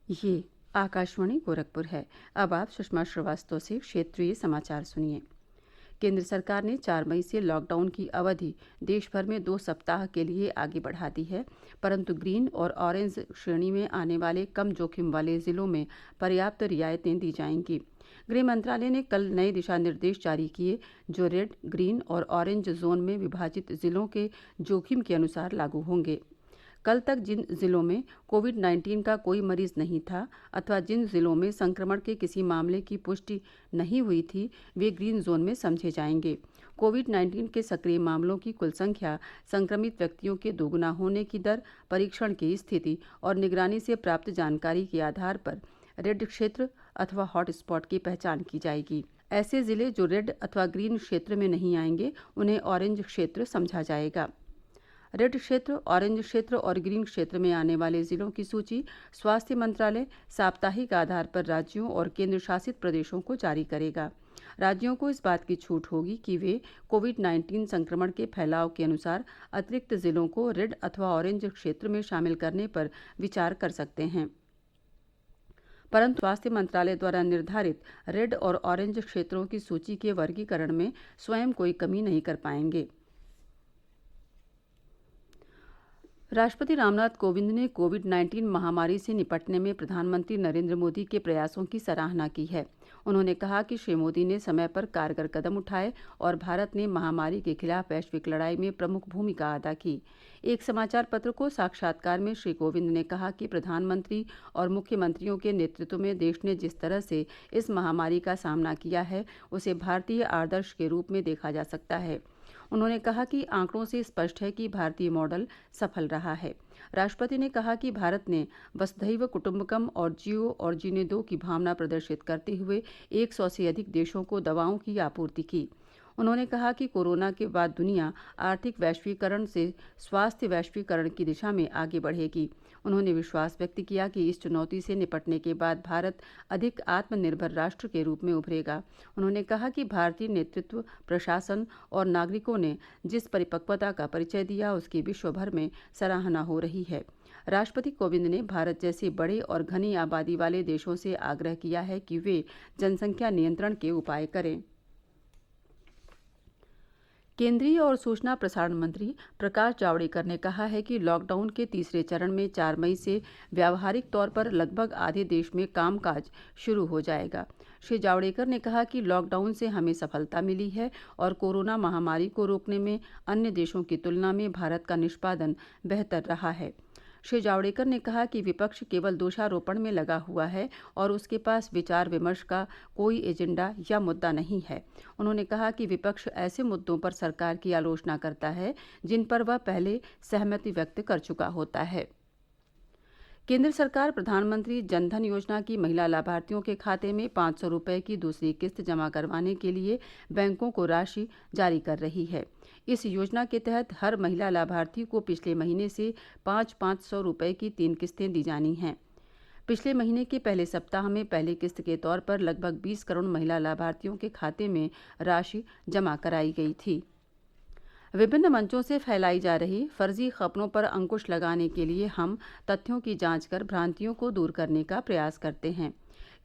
ये आकाशवाणी गोरखपुर है। अब आप सुषमा श्रीवास्तव से क्षेत्रीय समाचार सुनिए। केंद्र सरकार ने 4 मई से लॉकडाउन की अवधि देश भर में 2 सप्ताह के लिए आगे बढ़ा दी है, परंतु ग्रीन और ऑरेंज श्रेणी में आने वाले कम जोखिम वाले जिलों में पर्याप्त रियायतें दी जाएंगी। गृह मंत्रालय ने कल नए दिशा निर्देश जारी किए, जो रेड, ग्रीन और ऑरेंज जोन में विभाजित जिलों के जोखिम के अनुसार लागू होंगे। कल तक जिन जिलों में कोविड-19 का कोई मरीज नहीं था अथवा जिन जिलों में संक्रमण के किसी मामले की पुष्टि नहीं हुई थी, वे ग्रीन जोन में समझे जाएंगे। कोविड-19 के सक्रिय मामलों की कुल संख्या, संक्रमित व्यक्तियों के दोगुना होने की दर, परीक्षण की स्थिति और निगरानी से प्राप्त जानकारी के आधार पर रेड क्षेत्र अथवा हॉटस्पॉट की पहचान की जाएगी। ऐसे जिले जो रेड अथवा ग्रीन क्षेत्र में नहीं आएंगे, उन्हें ऑरेंज क्षेत्र समझा जाएगा। रेड क्षेत्र, ऑरेंज क्षेत्र और ग्रीन क्षेत्र में आने वाले जिलों की सूची स्वास्थ्य मंत्रालय साप्ताहिक आधार पर राज्यों और केंद्र शासित प्रदेशों को जारी करेगा। राज्यों को इस बात की छूट होगी कि वे कोविड-19 संक्रमण के फैलाव के अनुसार अतिरिक्त जिलों को रेड अथवा ऑरेंज क्षेत्र में शामिल करने पर विचार कर सकते हैं, परंतु स्वास्थ्य मंत्रालय द्वारा निर्धारित रेड और ऑरेंज क्षेत्रों की सूची के वर्गीकरण में स्वयं कोई कमी नहीं कर पाएंगे। राष्ट्रपति रामनाथ कोविंद ने कोविड-19 महामारी से निपटने में प्रधानमंत्री नरेंद्र मोदी के प्रयासों की सराहना की है। उन्होंने कहा कि श्री मोदी ने समय पर कारगर कदम उठाए और भारत ने महामारी के खिलाफ वैश्विक लड़ाई में प्रमुख भूमिका अदा की। एक समाचार पत्र को साक्षात्कार में श्री कोविंद ने कहा कि प्रधानमंत्री और मुख्यमंत्रियों के नेतृत्व में देश ने जिस तरह से इस महामारी का सामना किया है, उसे भारतीय आदर्श के रूप में देखा जा सकता है। उन्होंने कहा कि आंकड़ों से स्पष्ट है कि भारतीय मॉडल सफल रहा है। राष्ट्रपति ने कहा कि भारत ने वसुधैव कुटुंबकम और जियो और जीने दो की भावना प्रदर्शित करते हुए 100 से अधिक देशों को दवाओं की आपूर्ति की। उन्होंने कहा कि कोरोना के बाद दुनिया आर्थिक वैश्वीकरण से स्वास्थ्य वैश्वीकरण की दिशा में आगे बढ़ेगी। उन्होंने विश्वास व्यक्त किया कि इस चुनौती से निपटने के बाद भारत अधिक आत्मनिर्भर राष्ट्र के रूप में उभरेगा। उन्होंने कहा कि भारतीय नेतृत्व, प्रशासन और नागरिकों ने जिस परिपक्वता का परिचय दिया, उसकी विश्व भर में सराहना हो रही है। राष्ट्रपति कोविंद ने भारत जैसे बड़े और घनी आबादी वाले देशों से आग्रह किया है कि वे जनसंख्या नियंत्रण के उपाय करें। केंद्रीय और सूचना प्रसारण मंत्री प्रकाश जावड़ेकर ने कहा है कि लॉकडाउन के तीसरे चरण में 4 मई से व्यावहारिक तौर पर लगभग आधे देश में कामकाज शुरू हो जाएगा। श्री जावड़ेकर ने कहा कि लॉकडाउन से हमें सफलता मिली है और कोरोना महामारी को रोकने में अन्य देशों की तुलना में भारत का निष्पादन बेहतर रहा है। श्री जावड़ेकर ने कहा कि विपक्ष केवल दोषारोपण में लगा हुआ है और उसके पास विचार विमर्श का कोई एजेंडा या मुद्दा नहीं है। उन्होंने कहा कि विपक्ष ऐसे मुद्दों पर सरकार की आलोचना करता है जिन पर वह पहले सहमति व्यक्त कर चुका होता है। केंद्र सरकार प्रधानमंत्री जनधन योजना की महिला लाभार्थियों के खाते में 500 रुपये की दूसरी किस्त जमा करवाने के लिए बैंकों को राशि जारी कर रही है। इस योजना के तहत हर महिला लाभार्थी को पिछले महीने से 500 रुपये की 3 किस्तें दी जानी हैं। पिछले महीने के पहले सप्ताह में पहली किस्त के तौर पर लगभग 20 करोड़ महिला लाभार्थियों के खाते में राशि जमा कराई गई थी। विभिन्न मंचों से फैलाई जा रही फर्जी खबरों पर अंकुश लगाने के लिए हम तथ्यों की जांच कर भ्रांतियों को दूर करने का प्रयास करते हैं।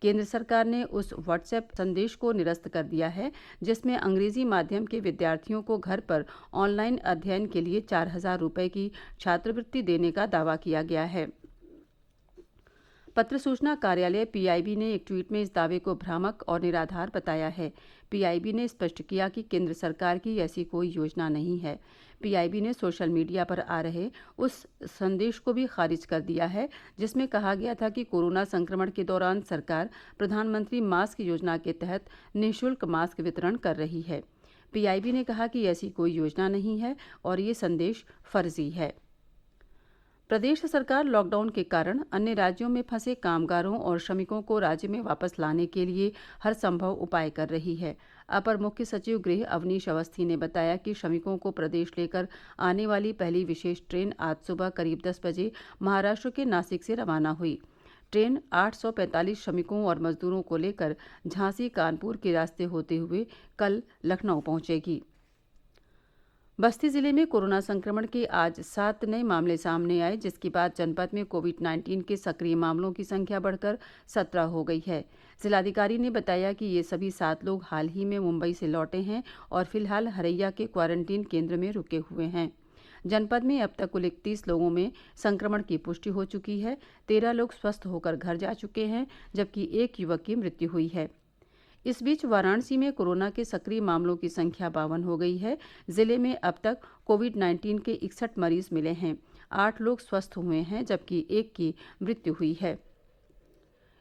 केंद्र सरकार ने उस व्हाट्सएप संदेश को निरस्त कर दिया है जिसमें अंग्रेजी माध्यम के विद्यार्थियों को घर पर ऑनलाइन अध्ययन के लिए 4,000 रुपये की छात्रवृत्ति देने का दावा किया गया है। पत्र सूचना कार्यालय पीआईबी ने एक ट्वीट में इस दावे को भ्रामक और निराधार बताया है। पीआईबी ने स्पष्ट किया कि केंद्र सरकार की ऐसी कोई योजना नहीं है। पीआईबी ने सोशल मीडिया पर आ रहे उस संदेश को भी खारिज कर दिया है जिसमें कहा गया था कि कोरोना संक्रमण के दौरान सरकार प्रधानमंत्री मास्क योजना के तहत निःशुल्क मास्क वितरण कर रही है। पीआईबी ने कहा कि ऐसी कोई योजना नहीं है और ये संदेश फर्जी है। प्रदेश सरकार लॉकडाउन के कारण अन्य राज्यों में फंसे कामगारों और श्रमिकों को राज्य में वापस लाने के लिए हर संभव उपाय कर रही है। अपर मुख्य सचिव गृह अवनीश अवस्थी ने बताया कि श्रमिकों को प्रदेश लेकर आने वाली पहली विशेष ट्रेन आज सुबह करीब 10 बजे महाराष्ट्र के नासिक से रवाना हुई। ट्रेन 845 श्रमिकों और मजदूरों को लेकर झांसी कानपुर के रास्ते होते हुए कल लखनऊ पहुंचेगी। बस्ती जिले में कोरोना संक्रमण के आज 7 नए मामले सामने आए, जिसके बाद जनपद में कोविड-19 के सक्रिय मामलों की संख्या बढ़कर 17 हो गई है। जिलाधिकारी ने बताया कि ये सभी 7 लोग हाल ही में मुंबई से लौटे हैं और फिलहाल हरैया के क्वारंटीन केंद्र में रुके हुए हैं। जनपद में अब तक कुल 31 लोगों में संक्रमण की पुष्टि हो चुकी है। 13 लोग स्वस्थ होकर घर जा चुके हैं, जबकि एक युवक की मृत्यु हुई है। इस बीच वाराणसी में कोरोना के सक्रिय मामलों की संख्या 52 हो गई है। जिले में अब तक कोविड-19 के 61 मरीज मिले हैं। 8 लोग स्वस्थ हुए हैं, जबकि एक की मृत्यु हुई है।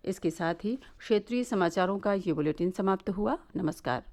इसके साथ ही क्षेत्रीय समाचारों का ये बुलेटिन समाप्त हुआ। नमस्कार।